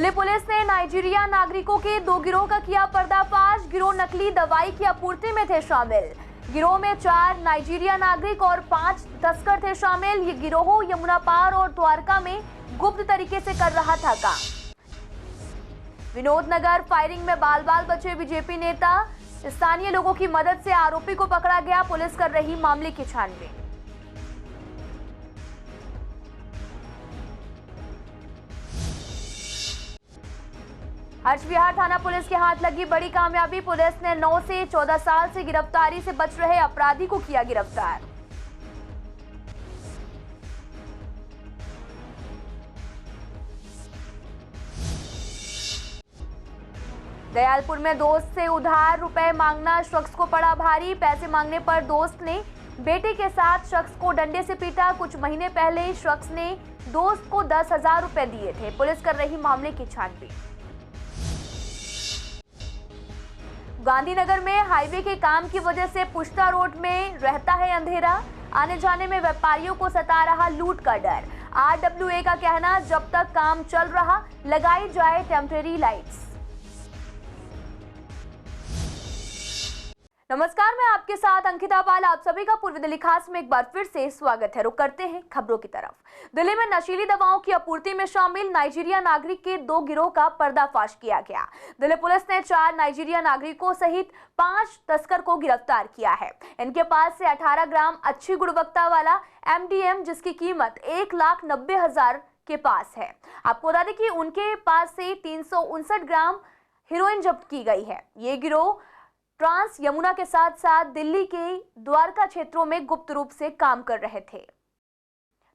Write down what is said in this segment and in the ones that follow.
Delhi police ने Nigeria नागरिकों के 2 गिरोह का किया पर्दाफाश। गिरोह नकली दवाई की आपूर्ति में थे शामिल। गिरोह में 4 नाइजीरिया नागरिक और 5 तस्कर थे शामिल। ये गिरोह यमुना पार और द्वारका में गुप्त तरीके से कर रहा था काम। विनोद नगर फायरिंग में बाल बाल बचे बीजेपी नेता। स्थानीय लोगों की मदद से आरोपी को पकड़ा गया। पुलिस कर रही मामले की छानबीन। हर्ष विहार थाना पुलिस के हाथ लगी बड़ी कामयाबी। पुलिस ने 9 से 14 साल से गिरफ्तारी से बच रहे अपराधी को किया गिरफ्तार। दयालपुर में दोस्त से उधार रुपए मांगना शख्स को पड़ा भारी। पैसे मांगने पर दोस्त ने बेटे के साथ शख्स को डंडे से पीटा। कुछ महीने पहले शख्स ने दोस्त को 10,000 रुपए दिए थे। पुलिस कर रही मामले की छानबीन। गांधीनगर में हाईवे के काम की वजह से पुष्टा रोड में रहता है अंधेरा। आने जाने में व्यापारियों को सता रहा लूट का डर। RWA का कहना, जब तक काम चल रहा लगाई जाए टेम्परेरी लाइट्स। नमस्कार, मैं आपके साथ अंकिता पाल। आप सभी का पूर्वी दिल्ली खास में एक बार फिर से स्वागत है। रुक करते हैं खबरों की तरफ। दिल्ली में नशीली दवाओं की आपूर्ति में शामिल नाइजीरिया नागरिक के 2 गिरोह का पर्दाफाश किया गया। दिल्ली पुलिस ने 4 नाइजीरिया नागरिकों सहित 5 तस्कर को गिरफ्तार किया है। इनके पास से 18 ग्राम अच्छी गुणवत्ता वाला MDM, जिसकी कीमत 1,90,000 के पास है। आपको बता दें कि उनके पास से 359 ग्राम हेरोइन जब्त की गई है। ये गिरोह ट्रांस यमुना के साथ साथ दिल्ली के द्वारका क्षेत्रों में गुप्त रूप से काम कर रहे थे।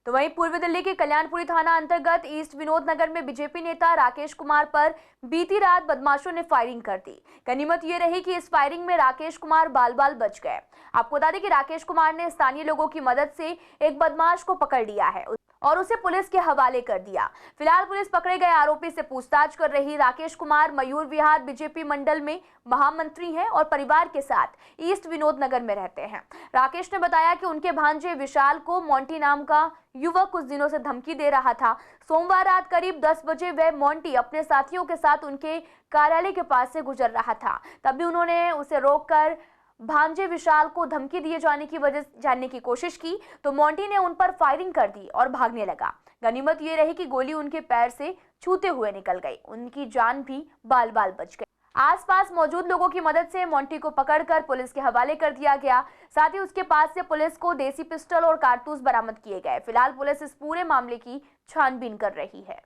तो वहीं पूर्वी दिल्ली के कल्याणपुरी थाना अंतर्गत ईस्ट विनोद नगर में बीजेपी नेता राकेश कुमार पर बीती रात बदमाशों ने फायरिंग कर दी। गनीमत ये रही कि इस फायरिंग में राकेश कुमार बाल बाल बच गए। आपको बता दें कि राकेश कुमार ने स्थानीय लोगों की मदद से एक बदमाश को पकड़ लिया है और उसे पुलिस के हवाले कर दिया। फिलहाल पुलिस पकड़े गए आरोपी से पूछताछ कर रही। राकेश कुमार मयूर विहार बीजेपी मंडल में महामंत्री हैं और परिवार के साथ ईस्ट विनोद नगर में रहते हैं। राकेश ने बताया कि उनके भांजे विशाल को मोंटी नाम का युवक कुछ दिनों से धमकी दे रहा था। सोमवार रात करीब 10 बजे वह मोंटी अपने साथियों के साथ उनके कार्यालय के पास से गुजर रहा था। तभी उन्होंने उसे रोककर भांजे विशाल को धमकी दिए जाने की वजह जानने की कोशिश की तो मोंटी ने उन पर फायरिंग कर दी और भागने लगा। गनीमत ये रही कि गोली उनके पैर से छूते हुए निकल गई। उनकी जान भी बाल बाल बच गई। आसपास मौजूद लोगों की मदद से मोंटी को पकड़कर पुलिस के हवाले कर दिया गया। साथ ही उसके पास से पुलिस को देसी पिस्टल और कारतूस बरामद किए गए। फिलहाल पुलिस इस पूरे मामले की छानबीन कर रही है।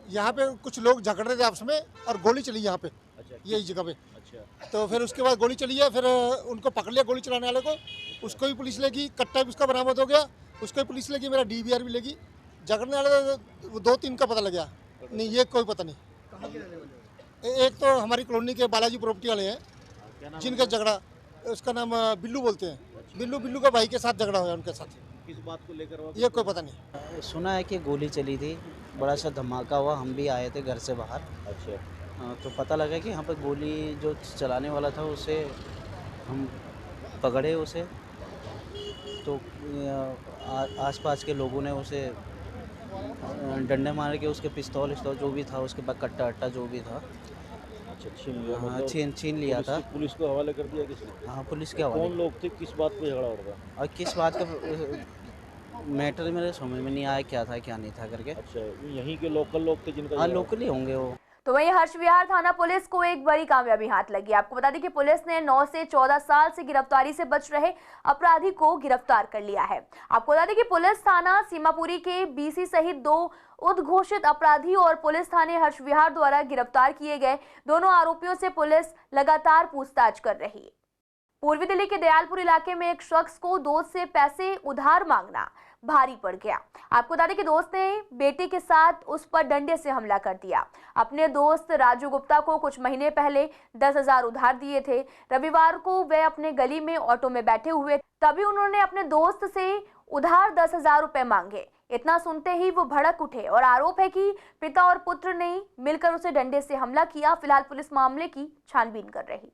यहाँ पे कुछ लोग झगड़ रहे थे आपस में और गोली चली यहाँ पे। अच्छा, यही जगह पे। अच्छा। तो फिर उसके बाद गोली चली है, फिर उनको पकड़ लिया गोली चलाने वाले को। उसको भी पुलिस लेगी, कट्टा भी उसका बरामद हो गया। उसको भी पुलिस लेगी, मेरा DVR भी लेगी। झगड़ने वाले 2-3 का पता लग गया, नहीं ये कोई पता नहीं। एक तो हमारी कॉलोनी के बालाजी प्रॉपर्टी वाले हैं जिनका झगड़ा, उसका नाम बिल्लू बोलते हैं। बिल्लू का भाई के साथ झगड़ा हुआ उनके साथ। किस बात को लेकर ये कोई पता नहीं। सुना है कि गोली चली थी, बड़ा सा धमाका हुआ। हम भी आए थे घर से बाहर। अच्छा। तो पता लगा कि यहाँ पे गोली जो चलाने वाला था उसे हम पकड़े उसे। तो आसपास के लोगों ने उसे डंडे मार के उसके पिस्तौल जो भी था, उसके बाद कट्टा अट्टा जो भी था, अच्छा, छीन लिया। हाँ, छीन लिया था। पुलिस को हवाले कर दिया किसने? हाँ, पुलिस के हवाले। कौन लोग थे, किस बात पे झगड़ा हो रहा था और किस बात का मैटर मेरे समझ में नहीं आया, क्या था क्या नहीं था करके। अच्छा, यहीं के लोकल लोग थे जिनका? हाँ, लोकल ही होंगे वो। तो वहीं हर्ष विहार थाना पुलिस को एक बड़ी कामयाबी हाथ लगी। आपको बता दें कि पुलिस ने 9 से 14 साल से गिरफ्तारी से बच रहे अपराधी को गिरफ्तार कर लिया है। आपको बता दें कि पुलिस थाना सीमापुरी के BC सहित 2 उद्घोषित अपराधी और पुलिस थाने हर्ष विहार द्वारा गिरफ्तार किए गए दोनों आरोपियों से पुलिस लगातार पूछताछ कर रही है। पूर्वी दिल्ली के दयालपुर इलाके में एक शख्स को दोस्त से पैसे उधार मांगना भारी पड़ गया। आपको बता दें कि दोस्त ने बेटे के साथ उस पर डंडे से हमला कर दिया। अपने दोस्त राजू गुप्ता को कुछ महीने पहले 10,000 उधार दिए थे। रविवार को वे अपने गली में ऑटो में बैठे हुए, तभी उन्होंने अपने दोस्त से उधार 10,000 रुपए मांगे। इतना सुनते ही वो भड़क उठे और आरोप है कि पिता और पुत्र ने मिलकर उसे डंडे से हमला किया। फिलहाल पुलिस मामले की छानबीन कर रही।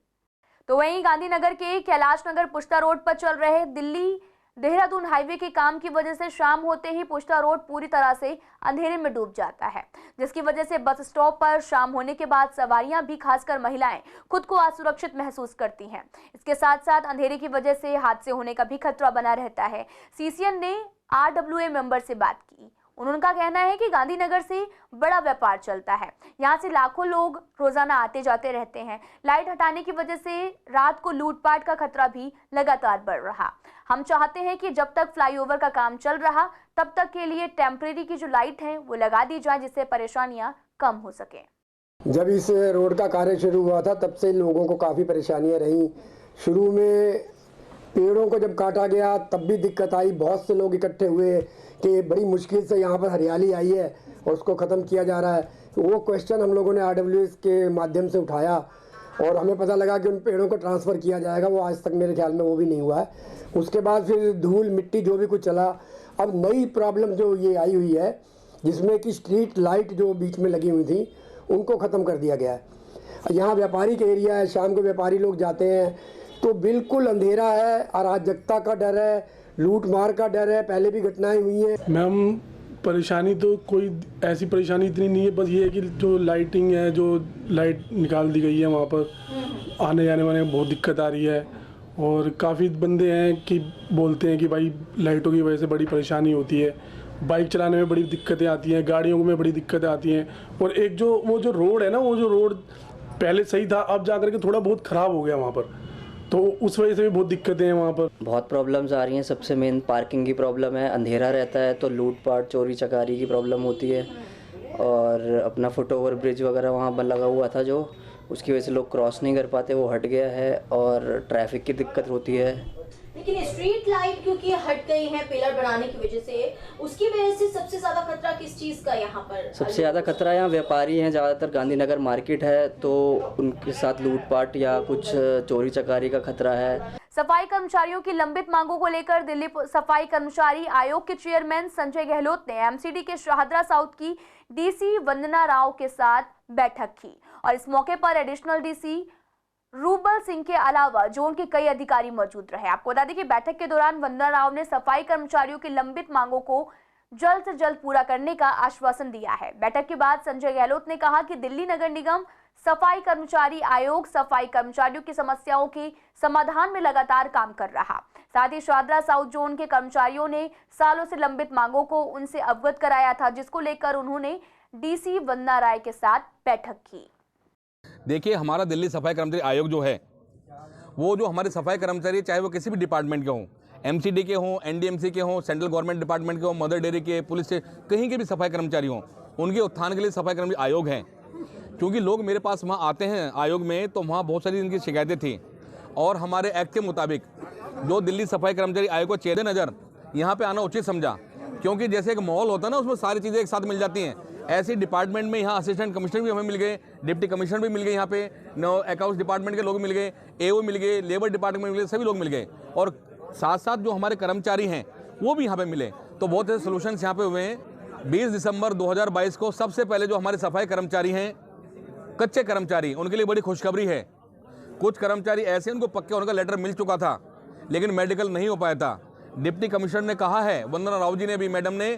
तो वहीं गांधीनगर के कैलाश नगर पुष्टा रोड पर चल रहे दिल्ली देहरादून हाईवे के काम की वजह से शाम होते ही पुष्टा रोड पूरी तरह से अंधेरे में डूब जाता है, जिसकी वजह से बस स्टॉप पर शाम होने के बाद सवारियां भी खासकर महिलाएं खुद को असुरक्षित महसूस करती हैं। इसके साथ साथ अंधेरे की वजह से हादसे होने का भी खतरा बना रहता है। सीसीएन ने RWA मेंबर से बात की। उनका कहना है कि गांधीनगर से बड़ा व्यापार चलता है, यहाँ से लाखों लोग रोजाना आते जाते रहते हैं। लाइट हटाने की वजह से रात को लूटपाट का खतरा भी लगातार बढ़ रहा। हम चाहते हैं कि जब तक फ्लाईओवर का काम चल रहा तब तक के लिए टेम्परेरी की जो लाइट है वो लगा दी जाए, जिससे परेशानियां कम हो सके। जब इस रोड का कार्य शुरू हुआ था तब से लोगों को काफ़ी परेशानियां रहीं। शुरू में पेड़ों को जब काटा गया तब भी दिक्कत आई, बहुत से लोग इकट्ठे हुए कि बड़ी मुश्किल से यहाँ पर हरियाली आई है और उसको ख़त्म किया जा रहा है। वो क्वेश्चन हम लोगों ने RWA के माध्यम से उठाया और हमें पता लगा कि उन पेड़ों को ट्रांसफ़र किया जाएगा। वो आज तक मेरे ख्याल में वो भी नहीं हुआ है। उसके बाद फिर धूल मिट्टी जो भी कुछ चला, अब नई प्रॉब्लम जो ये आई हुई है जिसमें कि स्ट्रीट लाइट जो बीच में लगी हुई थी उनको ख़त्म कर दिया गया है। यहाँ व्यापारिक एरिया है, शाम को व्यापारी लोग जाते हैं तो बिल्कुल अंधेरा है, अराजकता का डर है, लूट मार का डर है। पहले भी घटनाएं हुई हैं। मैम परेशानी तो कोई ऐसी परेशानी इतनी नहीं है, बस ये है कि जो लाइटिंग है, जो लाइट निकाल दी गई है वहाँ पर आने जाने वाले में बहुत दिक्कत आ रही है। और काफ़ी बंदे हैं कि बोलते हैं कि भाई लाइटों की वजह से बड़ी परेशानी होती है, बाइक चलाने में बड़ी दिक्कतें आती हैं, गाड़ियों में बड़ी दिक्कतें आती हैं। और एक जो वो जो रोड है ना, वो जो रोड पहले सही था, अब जा कर के थोड़ा बहुत ख़राब हो गया वहाँ पर, तो उस वजह से भी बहुत दिक्कतें हैं वहाँ पर। बहुत प्रॉब्लम्स आ रही हैं। सबसे मेन पार्किंग की प्रॉब्लम है, अंधेरा रहता है तो लूटपाट चोरी चकारी की प्रॉब्लम होती है। और अपना फुट ओवर ब्रिज वगैरह वहाँ पर लगा हुआ था जो, उसकी वजह से लोग क्रॉस नहीं कर पाते, वो हट गया है और ट्रैफिक की दिक्कत होती है। लेकिन स्ट्रीट लाइट क्योंकि हट गई है पिलर बनाने की वजह से, उसकी वजह से सबसे ज्यादा खतरा किस चीज का यहाँ पर? सबसे ज़्यादा खतरा यहाँ व्यापारी हैं, ज़्यादातर गांधीनगर मार्केट है तो उनके साथ लूटपाट या कुछ चोरी चकारी का खतरा है। सफाई कर्मचारियों की लंबित मांगों को लेकर दिल्ली सफाई कर्मचारी आयोग के चेयरमैन संजय गहलोत ने MCD के शाहदरा साउथ की DC वंदना राव के साथ बैठक की और इस मौके पर एडिशनल DC रूबल सिंह के अलावा जोन के कई अधिकारी मौजूद रहे। आपको बता दें कि बैठक के दौरान वंदना राव ने सफाई कर्मचारियों की लंबित मांगों को जल्द से जल्द पूरा करने का आश्वासन दिया है। बैठक के बाद संजय गहलोत ने कहा कि दिल्ली नगर निगम सफाई कर्मचारी आयोग सफाई कर्मचारियों की समस्याओं के समाधान में लगातार काम कर रहा। साथ ही शाहदरा साउथ जोन के कर्मचारियों ने सालों से लंबित मांगों को उनसे अवगत कराया था, जिसको लेकर उन्होंने DC वंदना राय के साथ बैठक की। देखिए, हमारा दिल्ली सफाई कर्मचारी आयोग जो है, वो जो हमारे सफाई कर्मचारी चाहे वो किसी भी डिपार्टमेंट के हों, MCD के हों, NDMC के हों, सेंट्रल गवर्नमेंट डिपार्टमेंट के हों, मदर डेयरी के, पुलिस से, कहीं के भी सफाई कर्मचारी हों, उनके उत्थान के लिए सफाई कर्मचारी आयोग हैं। क्योंकि लोग मेरे पास वहाँ आते हैं आयोग में तो वहाँ बहुत सारी इनकी शिकायतें थी और हमारे एक्ट के मुताबिक जो दिल्ली सफाई कर्मचारी आयोग को चेहरे नज़र यहाँ पे आना उचित समझा। क्योंकि जैसे एक मॉल होता है ना, उसमें सारी चीज़ें एक साथ मिल जाती हैं, ऐसे डिपार्टमेंट में यहाँ असिस्टेंट कमिश्नर भी हमें मिल गए, डिप्टी कमिश्नर भी मिल गए, यहाँ पे अकाउंट्स डिपार्टमेंट के लोग मिल गए, AO मिल गए, लेबर डिपार्टमेंट मिल गए, सभी लोग मिल गए और साथ साथ जो हमारे कर्मचारी हैं वो भी यहाँ पे मिले। तो बहुत से सोल्यूशंस यहाँ पे हुए हैं। 20 दिसंबर 2022 को सबसे पहले जो हमारे सफाई कर्मचारी हैं, कच्चे कर्मचारी, उनके लिए बड़ी खुशखबरी है। कुछ कर्मचारी ऐसे उनको पक्के होने का लेटर मिल चुका था लेकिन मेडिकल नहीं हो पाया था। डिप्टी कमिश्नर ने कहा है, वंदना राव जी ने भी, मैडम ने,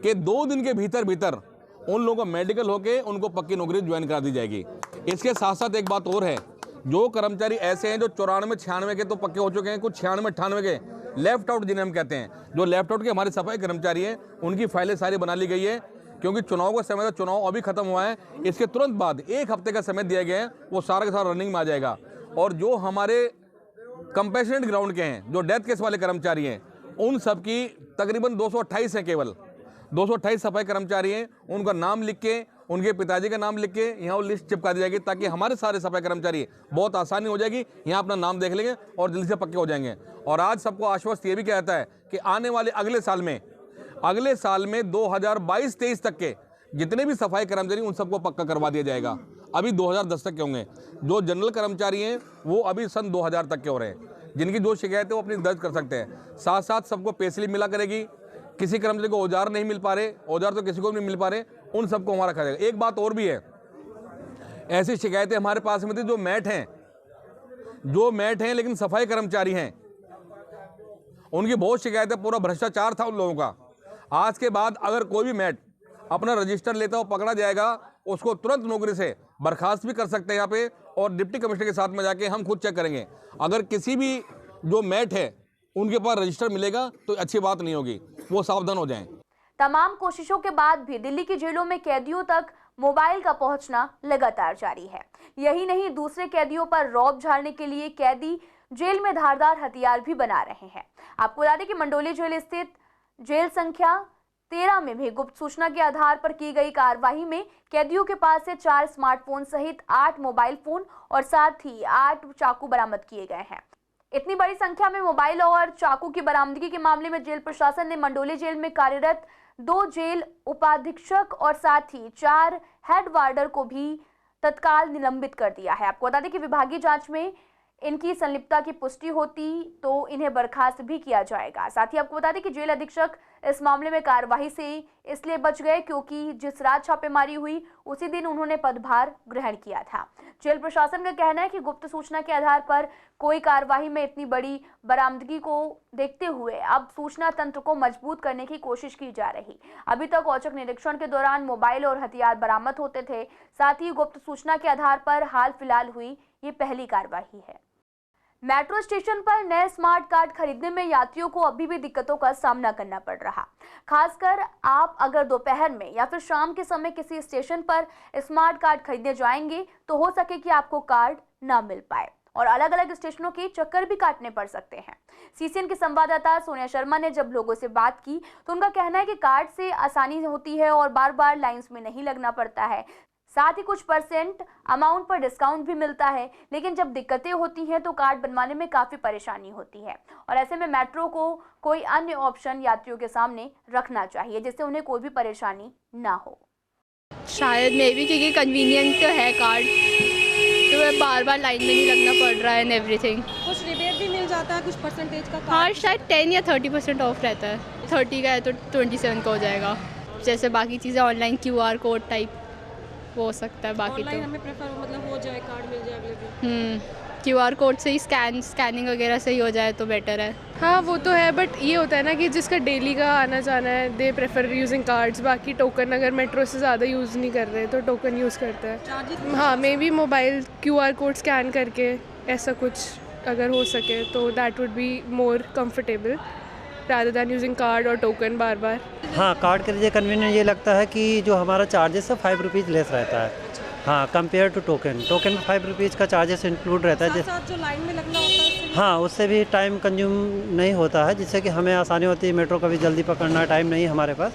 कि 2 दिन के भीतर भीतर उन लोगों को मेडिकल होके उनको पक्की नौकरी ज्वाइन करा दी जाएगी। इसके साथ साथ एक बात और है, जो कर्मचारी ऐसे हैं जो 94-96 के तो पक्के हो चुके हैं, कुछ 96-98 के लेफ्ट आउट जिन्हें हम कहते हैं, जो लेफ्ट आउट के हमारे सफाई कर्मचारी हैं, उनकी फाइलें सारी बना ली गई है। क्योंकि चुनाव का समय था, चुनाव अभी खत्म हुआ है, इसके तुरंत बाद 1 हफ्ते का समय दिया गया है, वो सारा का सारा रनिंग में आ जाएगा। और जो हमारे कंपैशनेट ग्राउंड के हैं, जो डेथ केस वाले कर्मचारी हैं, उन सब की तकरीबन 228 हैं, केवल 228 सफाई कर्मचारी हैं। उनका नाम लिख के, उनके पिताजी का नाम लिख के यहाँ वो लिस्ट चिपका दी जाएगी, ताकि हमारे सारे सफाई कर्मचारी बहुत आसानी हो जाएगी, यहाँ अपना नाम देख लेंगे और जल्दी से पक्के हो जाएंगे। और आज सबको आश्वस्त ये भी कहता है कि आने वाले अगले साल में 2022-23 तक के जितने भी सफाई कर्मचारी, उन सबको पक्का करवा दिया जाएगा। अभी 2010 तक के होंगे। जो जनरल कर्मचारी हैं वो अभी सन 2000 तक के हो रहे हैं। जिनकी जो शिकायत है वो अपनी दर्ज कर सकते हैं। साथ साथ सबको पे स्लिप मिला करेगी। किसी कर्मचारी को औजार नहीं मिल पा रहे, औजार तो किसी को नहीं मिल पा रहे, उन सबको हमारा रखा जाएगा। एक बात और भी है, ऐसी शिकायतें हमारे पास में थी, जो मैट हैं लेकिन सफाई कर्मचारी हैं उनकी बहुत शिकायतें, पूरा भ्रष्टाचार था उन लोगों का। आज के बाद अगर कोई भी मैट अपना रजिस्टर लेता हो पकड़ा जाएगा, उसको तुरंत नौकरी से बर्खास्त भी कर सकते हैं यहाँ पे, और डिप्टी कमिश्नर के साथ में जाके हम खुद चेक करेंगे। अगर किसी भी जो मैट है उनके पास रजिस्टर मिलेगा तो अच्छी बात नहीं होगी, वो सावधान हो जाएं। तमाम कोशिशों के बाद भी दिल्ली की जेलों में कैदियों तक मोबाइल का पहुंचना लगातार जारी है। यही नहीं, दूसरे कैदियों पर रौब झाड़ने के लिए कैदी जेल में धारदार हथियार भी बना रहे हैं। आपको बता दें कि मंडोली जेल स्थित जेल संख्या 13 में भी गुप्त सूचना के आधार पर की गई कार्रवाई में कैदियों के पास से 4 स्मार्टफोन सहित 8 मोबाइल फोन और साथ ही 8 चाकू बरामद किए गए हैं। इतनी बड़ी संख्या में मोबाइल और चाकू की बरामदगी के मामले में जेल प्रशासन ने मंडोली जेल में कार्यरत 2 जेल उपाधीक्षक और साथ ही 4 हेड वार्डर को भी तत्काल निलंबित कर दिया है। आपको बता दें कि विभागीय जांच में इनकी संलिप्तता की पुष्टि होती तो इन्हें बर्खास्त भी किया जाएगा। साथ ही आपको बता दें कि जेल अधीक्षक इस मामले में कार्यवाही से इसलिए बच गए क्योंकि जिस रात छापेमारी हुई उसी दिन उन्होंने पदभार ग्रहण किया था। जेल प्रशासन का कहना है कि गुप्त सूचना के आधार पर कोई कार्यवाही में इतनी बड़ी बरामदगी को देखते हुए अब सूचना तंत्र को मजबूत करने की कोशिश की जा रही। अभी तक औचक निरीक्षण के दौरान मोबाइल और हथियार बरामद होते थे। साथ ही गुप्त सूचना के आधार पर हाल फिलहाल हुई ये पहली कार्यवाही है। मेट्रो स्टेशन पर नए स्मार्ट कार्ड खरीदने में यात्रियों को अभी भी दिक्कतों का सामना करना पड़ रहा। खासकर आप अगर दोपहर में या फिर शाम के समय किसी स्टेशन पर स्मार्ट कार्ड खरीदने जाएंगे तो हो सके कि आपको कार्ड ना मिल पाए और अलग अलग स्टेशनों के चक्कर भी काटने पड़ सकते हैं। सीसीएन के संवाददाता सोनिया शर्मा ने जब लोगों से बात की तो उनका कहना है कि कार्ड से आसानी होती है और बार बार लाइंस में नहीं लगना पड़ता है। साथ ही कुछ % अमाउंट पर डिस्काउंट भी मिलता है, लेकिन जब दिक्कतें होती हैं तो कार्ड बनवाने में काफ़ी परेशानी होती है और ऐसे में मेट्रो को कोई अन्य ऑप्शन यात्रियों के सामने रखना चाहिए जिससे उन्हें कोई भी परेशानी ना हो। शायद मे भी क्योंकि कन्वीनियंट तो है कार्ड, तो बार बार लाइन में नहीं लगना पड़ रहा है एंड एवरीथिंग। कुछ रिबेट भी मिल जाता है, कुछ % का। हाँ, शायद 10 या 30% ऑफ रहता है। 30 का है तो 27 का हो जाएगा। जैसे बाकी चीज़ें ऑनलाइन QR कोड टाइप वो हो सकता है, बाकी तो हमें प्रेफर मतलब हो जाए, कार्ड मिल जाए अवेलेबल। QR कोड से ही स्कैनिंग वगैरह से ही हो जाए तो बेटर है। हाँ वो तो है, बट ये होता है ना कि जिसका डेली का आना जाना है दे प्रेफर यूजिंग कार्ड्स। बाकी टोकन अगर मेट्रो से ज़्यादा यूज़ नहीं कर रहे तो टोकन यूज़ करते हैं। हाँ, may be mobile QR code scan करके ऐसा कुछ अगर हो सके तो that would be more comfortable rather than using card और टोकन बार बार। हाँ, कार्ड के लिए कन्वीनियंट ये लगता है कि जो हमारा चार्जेस है 5 रुपीज़ लेस रहता है। हाँ, कंपेयर टू टोकन में 5 रुपीज़ का चार्जेस इंक्लूड रहता है। साथ जो लाइन में लगना होता है हाँ, उससे भी टाइम कंज्यूम नहीं होता है, जिससे कि हमें आसानी होती है। मेट्रो का भी जल्दी पकड़ना, टाइम नहीं हमारे पास,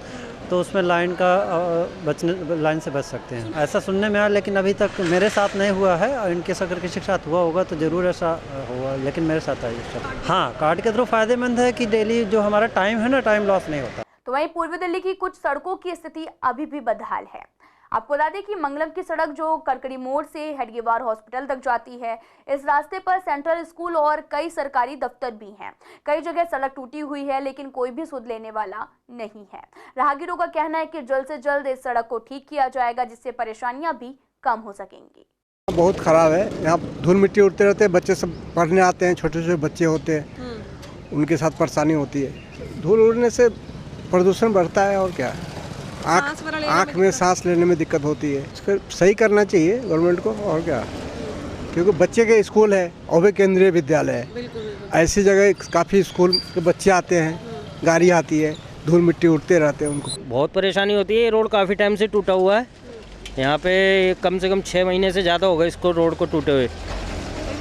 तो उसमें लाइन से बच सकते हैं। ऐसा सुनने में आया, लेकिन अभी तक मेरे साथ नहीं हुआ है। इनकेस अगर किसी के साथ हुआ होगा तो ज़रूर ऐसा हुआ, लेकिन मेरे साथ है। हाँ, कार्ड के थ्रू फ़ायदेमंद है कि डेली जो हमारा टाइम है ना, टाइम लॉस नहीं होता। तो वहीं पूर्वी दिल्ली की कुछ सड़कों की स्थिति अभी भी बदहाल है। आपको बता दें कि मंगलम की सड़क जो करकड़ी मोड़ से हेडगेवार हॉस्पिटल तक जाती है, इस रास्ते पर सेंट्रल स्कूल और कई सरकारी दफ्तर भी हैं। कई जगह सड़क टूटी हुई है लेकिन कोई भी सुध लेने वाला नहीं है। राहगीरों का कहना है कि जल्द से जल्द इस सड़क को ठीक किया जाएगा जिससे परेशानियां भी कम हो सकेंगी। बहुत ख़राब है, यहाँ धूल मिट्टी उड़ते रहते हैं, बच्चे सब पढ़ने आते हैं, छोटे छोटे बच्चे होते हैं, उनके साथ परेशानी होती है। धूल उड़ने से प्रदूषण बढ़ता है और क्या, आँख में सांस लेने में दिक्कत होती है। इसको सही करना चाहिए गवर्नमेंट को और क्या, क्योंकि बच्चे के स्कूल है और भी केंद्रीय विद्यालय है। ऐसी जगह काफ़ी स्कूल के बच्चे आते हैं, गाड़ी आती है, धूल मिट्टी उड़ते रहते हैं, उनको बहुत परेशानी होती है। ये रोड काफ़ी टाइम से टूटा हुआ है, यहाँ पे कम से कम 6 महीने से ज़्यादा हो गए इसको रोड को टूटे हुए।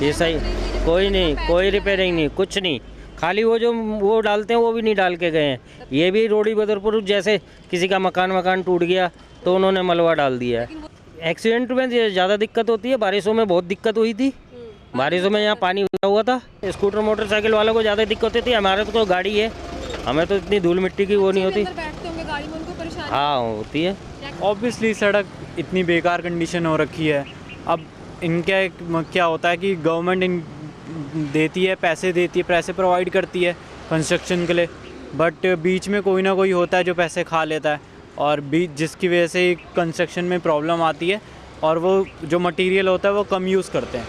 ये सही कोई नहीं, कोई रिपेयरिंग नहीं, कुछ नहीं, खाली वो डालते हैं वो भी नहीं डाल के गए हैं। ये भी रोडी बदरपुर जैसे किसी का मकान टूट गया तो उन्होंने मलबा डाल दिया है। एक्सीडेंट में ज़्यादा दिक्कत होती है, बारिशों में बहुत दिक्कत हुई थी। बारिशों में यहाँ पानी भरा हुआ था, स्कूटर मोटरसाइकिल वालों को ज़्यादा दिक्कत होती है। हमारे तो गाड़ी है, हमें तो इतनी धूल मिट्टी की वो नहीं होती। हाँ होती है। ऑब्वियसली सड़क इतनी बेकार कंडीशन हो रखी है। अब इनका क्या होता है कि गवर्नमेंट देती है, पैसे प्रोवाइड करती है कंस्ट्रक्शन के लिए, बट बीच में कोई ना कोई होता है जो पैसे खा लेता है और जिसकी वजह से कंस्ट्रक्शन में प्रॉब्लम आती है और वो जो मटेरियल होता है वो कम यूज़ करते हैं।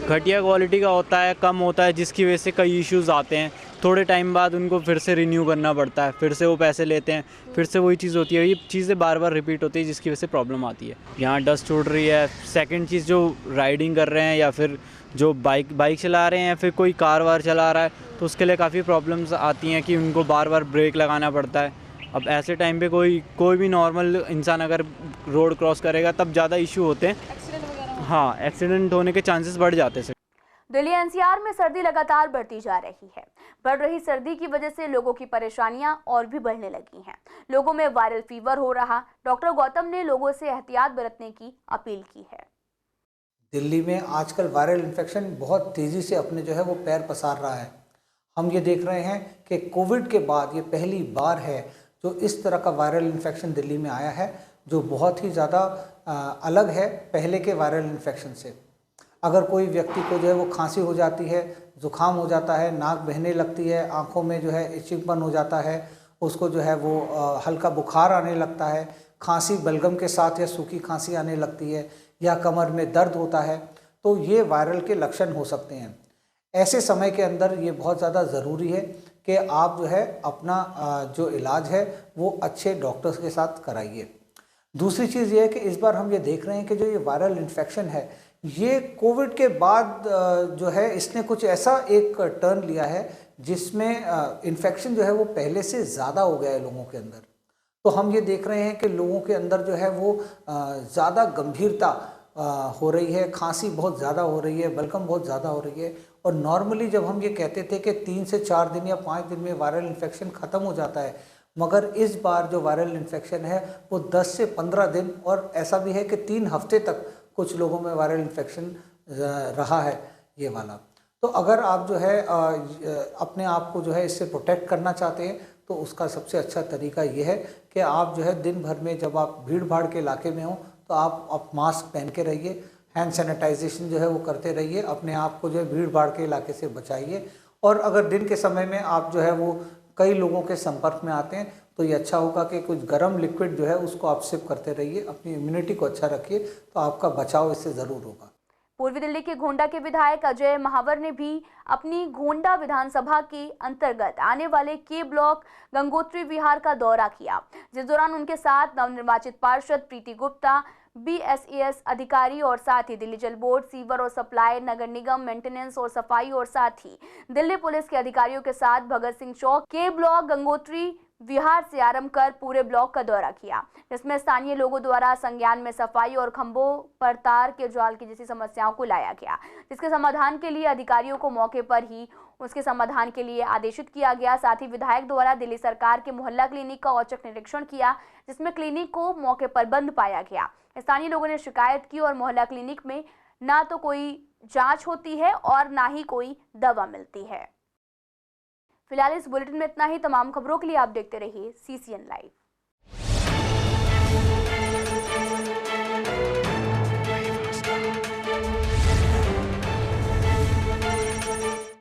घटिया क्वालिटी का होता है, कम होता है, जिसकी वजह से कई इश्यूज़ आते हैं। थोड़े टाइम बाद उनको फिर से रिन्यू करना पड़ता है, फिर से वो पैसे लेते हैं, फिर से वही चीज़ होती है। ये चीज़ें बार बार रिपीट होती है जिसकी वजह से प्रॉब्लम आती है। यहाँ डस्ट उड़ रही है। सेकंड चीज़, जो राइडिंग कर रहे हैं या फिर जो बाइक चला रहे हैं या फिर कोई कार वार चला रहा है, तो उसके लिए काफ़ी प्रॉब्लम्स आती हैं कि उनको बार बार ब्रेक लगाना पड़ता है। अब ऐसे टाइम पे कोई भी नॉर्मल इंसान अगर रोड क्रॉस करेगा तब ज़्यादा इशू होते हैं। हाँ, एक्सीडेंट होने के चांसेस बढ़ जाते हैं। दिल्ली एनसीआर में सर्दी लगातार बढ़ती जा रही है। बढ़ रही सर्दी की वजह से लोगों की परेशानियां और भी बढ़ने लगी हैं। लोगों में वायरल फीवर हो रहा। डॉक्टर गौतम ने लोगों से एहतियात बरतने की अपील की है। दिल्ली में आजकल वायरल इन्फेक्शन बहुत तेज़ी से अपने जो है वो पैर पसार रहा है। हम ये देख रहे हैं कि कोविड के बाद ये पहली बार है जो इस तरह का वायरल इन्फेक्शन दिल्ली में आया है, जो बहुत ही ज़्यादा अलग है पहले के वायरल इन्फेक्शन से। अगर कोई व्यक्ति को जो है वो खांसी हो जाती है, ज़ुकाम हो जाता है, नाक बहने लगती है, आँखों में जो है इचिंगपन हो जाता है, उसको जो है वो हल्का बुखार आने लगता है, खांसी बलगम के साथ या सूखी खांसी आने लगती है, या कमर में दर्द होता है, तो ये वायरल के लक्षण हो सकते हैं। ऐसे समय के अंदर ये बहुत ज़्यादा ज़रूरी है कि आप जो है अपना जो इलाज है वो अच्छे डॉक्टर्स के साथ कराइए। दूसरी चीज़ ये है कि इस बार हम ये देख रहे हैं कि जो ये वायरल इन्फेक्शन है ये कोविड के बाद जो है इसने कुछ ऐसा एक टर्न लिया है जिसमें इन्फेक्शन जो है वो पहले से ज़्यादा हो गया है लोगों के अंदर। तो हम ये देख रहे हैं कि लोगों के अंदर जो है वो ज़्यादा गंभीरता हो रही है, खांसी बहुत ज़्यादा हो रही है, बलगम बहुत ज़्यादा हो रही है। और नॉर्मली जब हम ये कहते थे कि 3 से 4 दिन या 5 दिन में वायरल इन्फेक्शन ख़त्म हो जाता है, मगर इस बार जो वायरल इन्फेक्शन है वो 10 से 15 दिन और ऐसा भी है कि 3 हफ्ते तक कुछ लोगों में वायरल इन्फेक्शन रहा है ये वाला। तो अगर आप जो है अपने आप को जो है इससे प्रोटेक्ट करना चाहते हैं तो उसका सबसे अच्छा तरीका ये है कि आप जो है दिन भर में जब आप भीड़ भाड़ के इलाके में हो तो आप मास्क पहन के रहिए, हैंड सैनिटाइजेशन जो है वो करते रहिए, अपने आप को जो है भीड़ भाड़ के इलाके से बचाइए। और अगर दिन के समय में आप जो है वो कई लोगों के संपर्क में आते हैं तो ये अच्छा होगा कि कुछ गर्म लिक्विड जो है उसको आप सिप करते रहिए, अपनी इम्यूनिटी को अच्छा रखिए, तो आपका बचाव इससे ज़रूर होगा। पूर्वी दिल्ली के गोंडा के विधायक अजय महावर ने भी अपनी गोंडा विधानसभा के अंतर्गत आने वाले के ब्लॉक गंगोत्री विहार का दौरा किया, जिस दौरान उनके साथ नवनिर्वाचित पार्षद प्रीति गुप्ता, BSES अधिकारी और साथ ही दिल्ली जल बोर्ड, सीवर और सप्लाई, नगर निगम, मेंटेनेंस और सफाई और साथ ही दिल्ली पुलिस के अधिकारियों के साथ भगत सिंह चौक के ब्लॉक गंगोत्री विहार से आरंभ कर पूरे ब्लॉक का दौरा किया, जिसमें स्थानीय लोगों द्वारा संज्ञान में सफाई और खंभों पर तार के जाल की जैसी समस्याओं को लाया गया, जिसके समाधान के लिए अधिकारियों को मौके पर ही उसके समाधान के लिए आदेशित किया गया। साथ ही विधायक द्वारा दिल्ली सरकार के मोहल्ला क्लिनिक का औचक निरीक्षण किया, जिसमें क्लिनिक को मौके पर बंद पाया गया। स्थानीय लोगों ने शिकायत की और मोहल्ला क्लिनिक में ना तो कोई जांच होती है और ना ही कोई दवा मिलती है। फिलहाल इस बुलेटिन में इतना ही। तमाम खबरों के लिए आप देखते रहिए CCN लाइव।